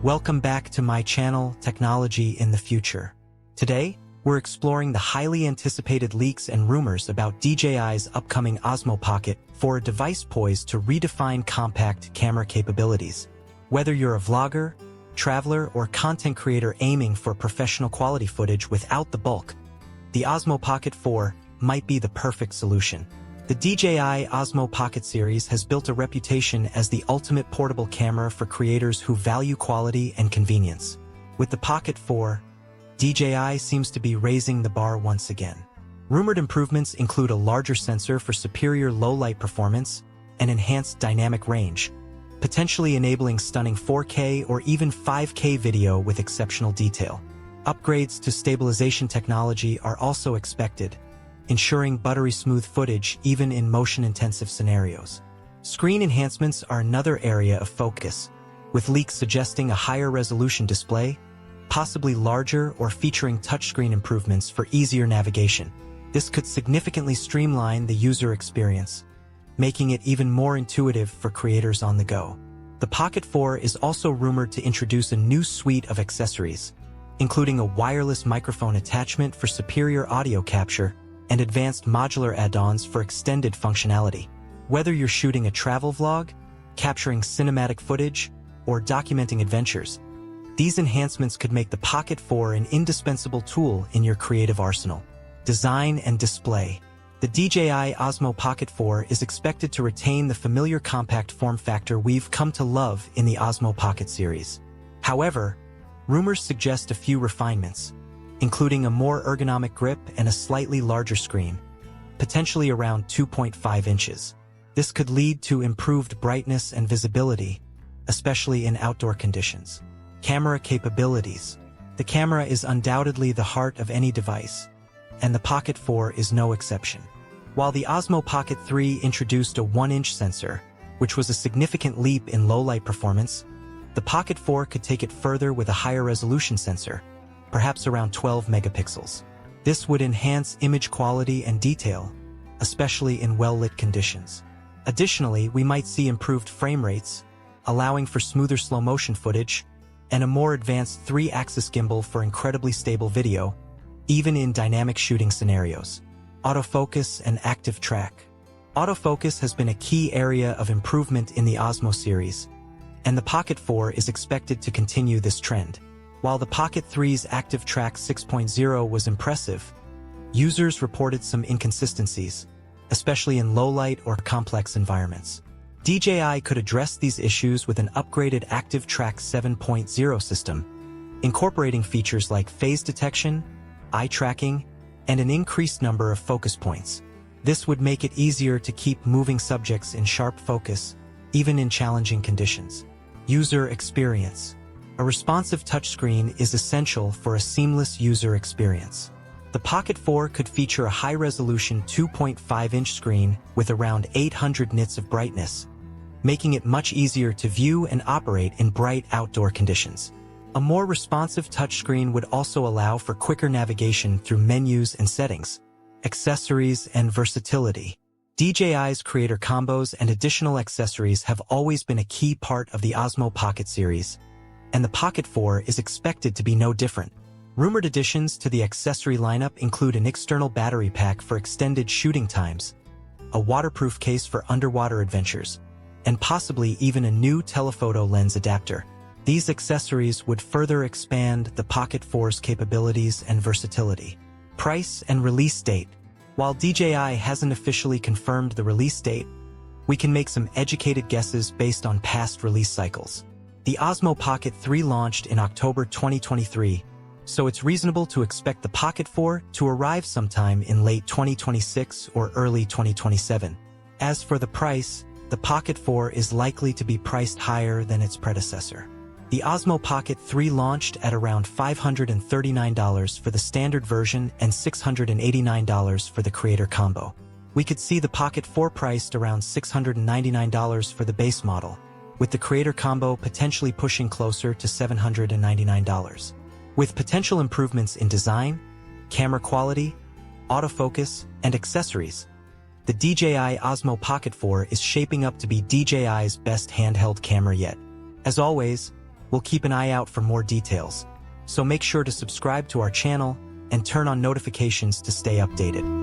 Welcome back to my channel, Technology in the Future. Today, we're exploring the highly anticipated leaks and rumors about DJI's upcoming Osmo Pocket for a device poised to redefine compact camera capabilities. Whether you're a vlogger, traveler, or content creator aiming for professional quality footage without the bulk, the Osmo Pocket 4 might be the perfect solution. The DJI Osmo Pocket series has built a reputation as the ultimate portable camera for creators who value quality and convenience. With the Pocket 4, DJI seems to be raising the bar once again. Rumored improvements include a larger sensor for superior low-light performance and enhanced dynamic range, potentially enabling stunning 4K or even 5K video with exceptional detail. Upgrades to stabilization technology are also expected, ensuring buttery-smooth footage even in motion-intensive scenarios. Screen enhancements are another area of focus, with leaks suggesting a higher resolution display, possibly larger or featuring touchscreen improvements for easier navigation. This could significantly streamline the user experience, making it even more intuitive for creators on the go. The Pocket 4 is also rumored to introduce a new suite of accessories, including a wireless microphone attachment for superior audio capture and advanced modular add-ons for extended functionality. Whether you're shooting a travel vlog, capturing cinematic footage, or documenting adventures, these enhancements could make the Pocket 4 an indispensable tool in your creative arsenal. Design and display. The DJI Osmo Pocket 4 is expected to retain the familiar compact form factor we've come to love in the Osmo Pocket series. However, rumors suggest a few refinements, including a more ergonomic grip and a slightly larger screen, potentially around 2.5 inches. This could lead to improved brightness and visibility, especially in outdoor conditions. Camera capabilities. The camera is undoubtedly the heart of any device, and the Pocket 4 is no exception. While the Osmo Pocket 3 introduced a 1-inch sensor, which was a significant leap in low-light performance, the Pocket 4 could take it further with a higher resolution sensor, perhaps around 12 megapixels. This would enhance image quality and detail, especially in well-lit conditions. Additionally, we might see improved frame rates, allowing for smoother slow-motion footage, and a more advanced 3-axis gimbal for incredibly stable video, even in dynamic shooting scenarios. Autofocus and ActiveTrack. Autofocus has been a key area of improvement in the Osmo series, and the Pocket 4 is expected to continue this trend. While the Pocket 3's ActiveTrack 6.0 was impressive, users reported some inconsistencies, especially in low-light or complex environments. DJI could address these issues with an upgraded ActiveTrack 7.0 system, incorporating features like phase detection, eye tracking, and an increased number of focus points. This would make it easier to keep moving subjects in sharp focus, even in challenging conditions. User experience. A responsive touchscreen is essential for a seamless user experience. The Pocket 4 could feature a high-resolution 2.5-inch screen with around 800 nits of brightness, making it much easier to view and operate in bright outdoor conditions. A more responsive touchscreen would also allow for quicker navigation through menus and settings. Accessories and versatility. DJI's creator combos and additional accessories have always been a key part of the Osmo Pocket series, and the Pocket 4 is expected to be no different. Rumored additions to the accessory lineup include an external battery pack for extended shooting times, a waterproof case for underwater adventures, and possibly even a new telephoto lens adapter. These accessories would further expand the Pocket 4's capabilities and versatility. Price and release date. While DJI hasn't officially confirmed the release date, we can make some educated guesses based on past release cycles. The Osmo Pocket 3 launched in October 2023, so it's reasonable to expect the Pocket 4 to arrive sometime in late 2026 or early 2027. As for the price, the Pocket 4 is likely to be priced higher than its predecessor. The Osmo Pocket 3 launched at around $539 for the standard version and $689 for the creator combo. We could see the Pocket 4 priced around $699 for the base model, with the creator combo potentially pushing closer to $799. With potential improvements in design, camera quality, autofocus, and accessories, the DJI Osmo Pocket 4 is shaping up to be DJI's best handheld camera yet. As always, we'll keep an eye out for more details. So make sure to subscribe to our channel and turn on notifications to stay updated.